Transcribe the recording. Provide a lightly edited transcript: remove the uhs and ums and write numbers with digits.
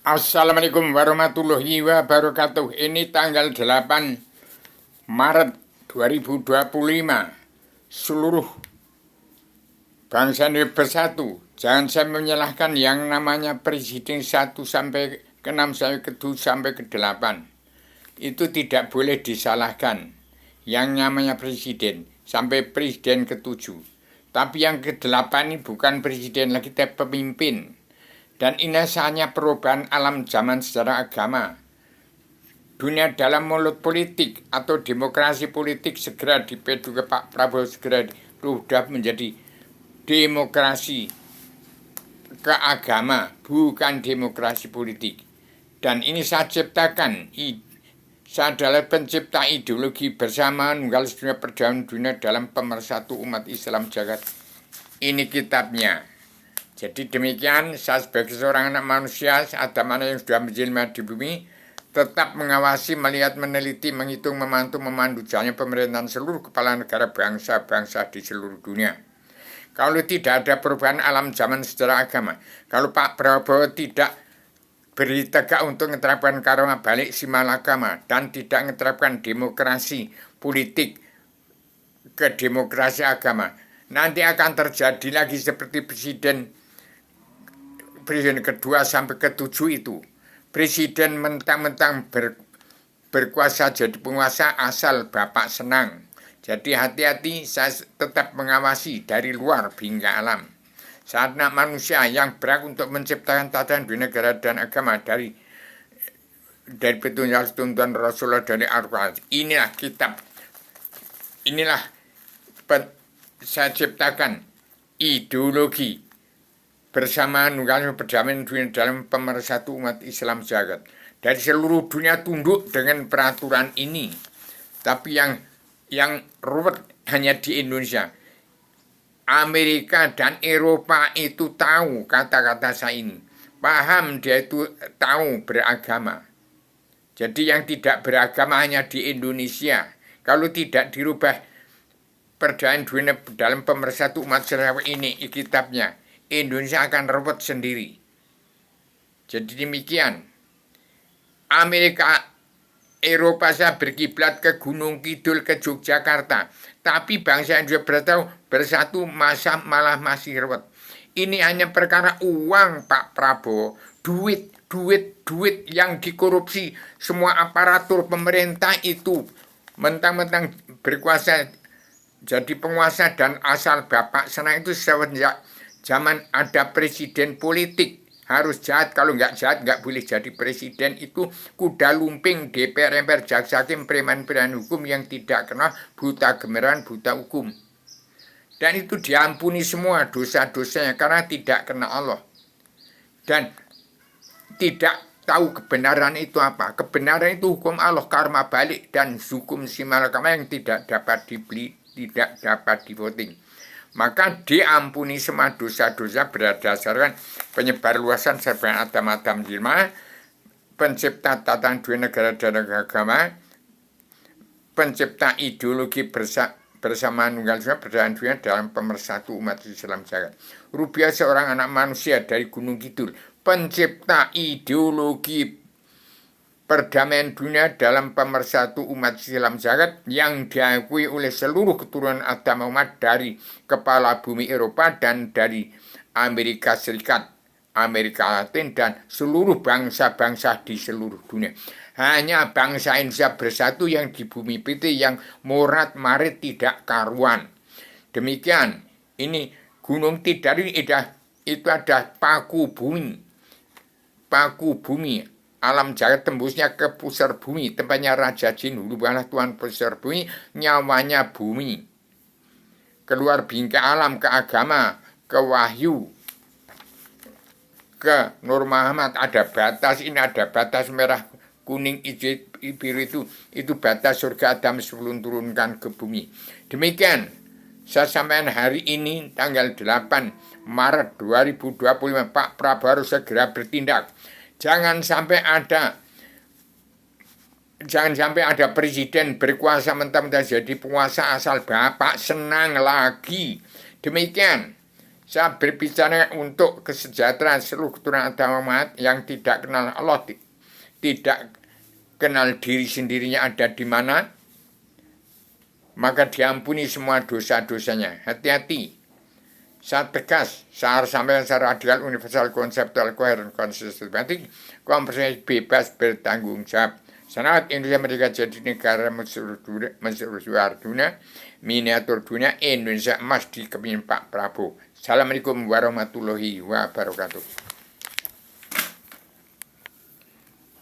Assalamualaikum warahmatullahi wabarakatuh. Ini tanggal 8 Maret 2025. Seluruh bangsa ini bersatu. Jangan saya menyalahkan yang namanya presiden 1 sampai ke 6 sampai ke 7 sampai ke 8. Itu tidak boleh disalahkan. Yang namanya presiden sampai presiden ke-7. Tapi yang ke-8 ini bukan presiden lagi, tapi pemimpin. Dan ini hanya perubahan alam zaman secara agama. Dunia dalam mulut politik atau demokrasi politik segera dipedu ke Pak Prabowo, segera berubah menjadi demokrasi keagama, bukan demokrasi politik. Dan ini saya ciptakan. Saya adalah pencipta ideologi bersama nunggal dunia perdamaian dunia dalam pemersatu umat Islam jagat. Ini kitabnya. Jadi demikian, saya sebagai seorang anak manusia, ada mana yang sudah menjelma di bumi, tetap mengawasi, melihat, meneliti, menghitung, memandu jalannya pemerintahan seluruh kepala negara bangsa-bangsa di seluruh dunia. Kalau tidak ada perubahan alam zaman secara agama, kalau Pak Prabowo tidak beri tegak untuk menerapkan karma balik simalakama dan tidak menerapkan demokrasi politik ke demokrasi agama, nanti akan terjadi lagi seperti presiden kedua sampai ke-7 itu. Presiden mentang-mentang berkuasa jadi penguasa asal Bapak senang. Jadi hati-hati, saya tetap mengawasi dari luar hingga alam. Saat anak manusia yang berhak untuk menciptakan tatanan di negara dan agama dari petunjuk tuntunan Rasulullah dari Al-Quran. Inilah kitab. Inilah saya ciptakan ideologi bersama nunggal perdamaian dunia dalam pemersatu umat Islam jagat. Dari seluruh dunia tunduk dengan peraturan ini. Tapi yang ruwet hanya di Indonesia. Amerika dan Eropa itu tahu kata-kata saya ini. Paham, dia itu tahu beragama. Jadi yang tidak beragama hanya di Indonesia. Kalau tidak dirubah perdamaian dunia dalam pemersatu umat Islam ini kitabnya, Indonesia akan repot sendiri. Jadi demikian. Amerika, Eropa saya berkiblat ke Gunung Kidul, ke Yogyakarta. Tapi bangsa Indonesia bersatu malah masih repot. Ini hanya perkara uang Pak Prabowo. Duit yang dikorupsi semua aparatur pemerintah itu. Mentang-mentang berkuasa jadi penguasa dan asal Bapak senang itu semenjak zaman ada presiden politik. Harus jahat, kalau nggak jahat nggak boleh jadi presiden. Itu kuda lumping DPR, MPR, jaksa hakim, preman-preman hukum yang tidak kenal buta gemeran, buta hukum. Dan itu diampuni semua dosa-dosanya karena tidak kenal Allah. Dan tidak tahu kebenaran itu apa. Kebenaran itu hukum Allah, karma balik, dan hukum simalakama yang tidak dapat dibeli, tidak dapat divoting. Maka diampuni semua dosa-dosa berdasarkan penyebar luasan serba adam-adam jilma, pencipta tatanan dua negara dan agama, pencipta ideologi bersama nunggal perdamaian dunia dalam pemersatu umat Islam jagat. Rupiah seorang anak manusia dari Gunung Kidul, pencipta ideologi perdamaian dunia dalam pemersatu umat Islam jagat yang diakui oleh seluruh keturunan Adam umat dari kepala bumi Eropa dan dari Amerika Serikat, Amerika Latin, dan seluruh bangsa-bangsa di seluruh dunia. Hanya bangsa Indonesia bersatu yang di bumi putih yang morat marit tidak karuan. Demikian, ini Gunung Tidari itu ada paku bumi. Paku bumi. Alam jagat tembusnya ke pusar bumi, tempatnya Raja Jin, hulu balah Tuhan pusar bumi, nyawanya bumi. Keluar bingkai alam ke agama, ke wahyu, ke Nur Muhammad, ada batas, ini ada batas merah, kuning, hijau, biru itu batas surga Adam sebelum turunkan ke bumi. Demikian, saya sampaikan hari ini tanggal 8 Maret 2025, Pak Prabowo harus segera bertindak. Jangan sampai ada presiden berkuasa mentang-mentang jadi penguasa asal Bapak senang lagi. Demikian, Saya berbicara untuk kesejahteraan seluruh keturunan Adam Muhammad yang tidak kenal Allah, tidak kenal diri sendirinya ada di mana, maka diampuni semua dosa-dosanya. Hati-hati. Saya tegas, saya harus sampaikan secara adil, universal, konseptual, koheren, konsistematik, komprehensif, bebas, bertanggung jawab. Sangat Indonesia Merdeka jadi negara menseluruh dunia, miniatur dunia, Indonesia emas di kepemimpinan Pak Prabowo. Assalamualaikum warahmatullahi wabarakatuh.